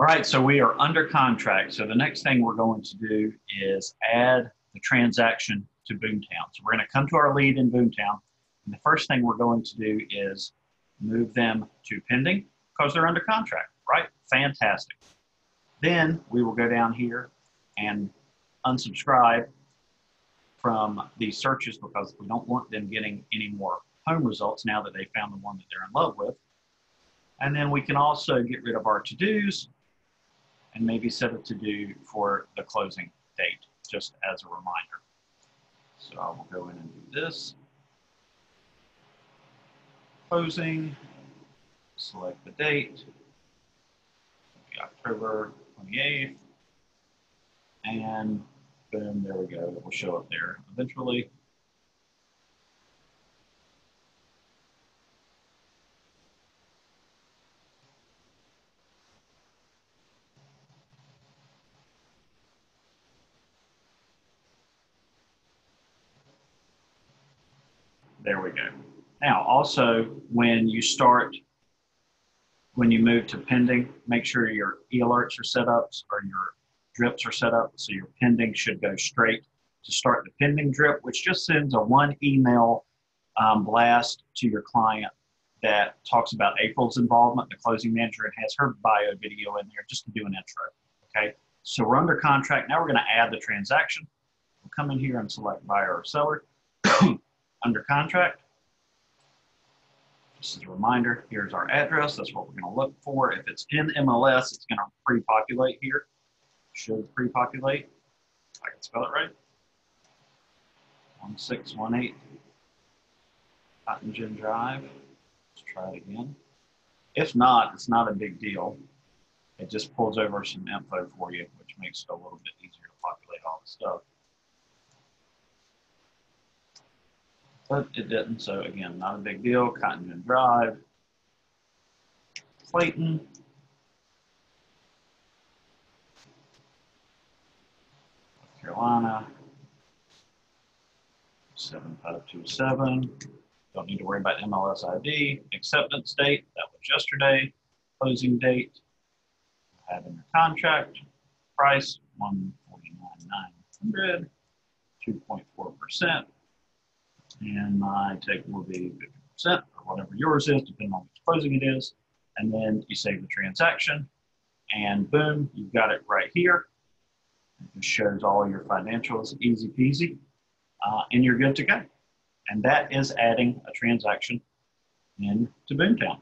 All right, so we are under contract. So the next thing we're going to do is add the transaction to Boomtown. So we're going to come to our lead in Boomtown. And the first thing we're going to do is move them to pending because they're under contract, right? Fantastic. Then we will go down here and unsubscribe from these searches because we don't want them getting any more home results now that they found the one that they're in love with. And then we can also get rid of our to-dos and maybe set a to-do for the closing date, just as a reminder. So I will go in and do this. Closing, select the date, October 28th, and boom, there we go. It will show up there eventually. There we go. Now, also, when you move to pending, make sure your e-alerts are set up or your drips are set up. So your pending should go straight to start the pending drip, which just sends a one email blast to your client that talks about April's involvement, the closing manager, and has her bio video in there just to do an intro. Okay, so we're under contract. Now we're going to add the transaction. We'll come in here and select buyer or seller. Under contract. Just as a reminder, here's our address. That's what we're going to look for. If it's in MLS, it's going to pre-populate here. Should pre-populate. I can spell it right. 1618 Cotton Gin Drive. Let's try it again. If not, it's not a big deal. It just pulls over some info for you, which makes it a little bit easier to populate all the stuff. But it didn't, so again, not a big deal. Cotton Gin Drive, Clayton, North Carolina, 7527. Don't need to worry about MLS ID. Acceptance date, that was yesterday. Closing date, have in your contract. Price, $149,900, 2.4%. And my take will be 50% or whatever yours is, depending on which closing it is. And then you save the transaction, and boom, you've got it right here. It just shows all your financials, easy peasy, and you're good to go. And that is adding a transaction into Boomtown.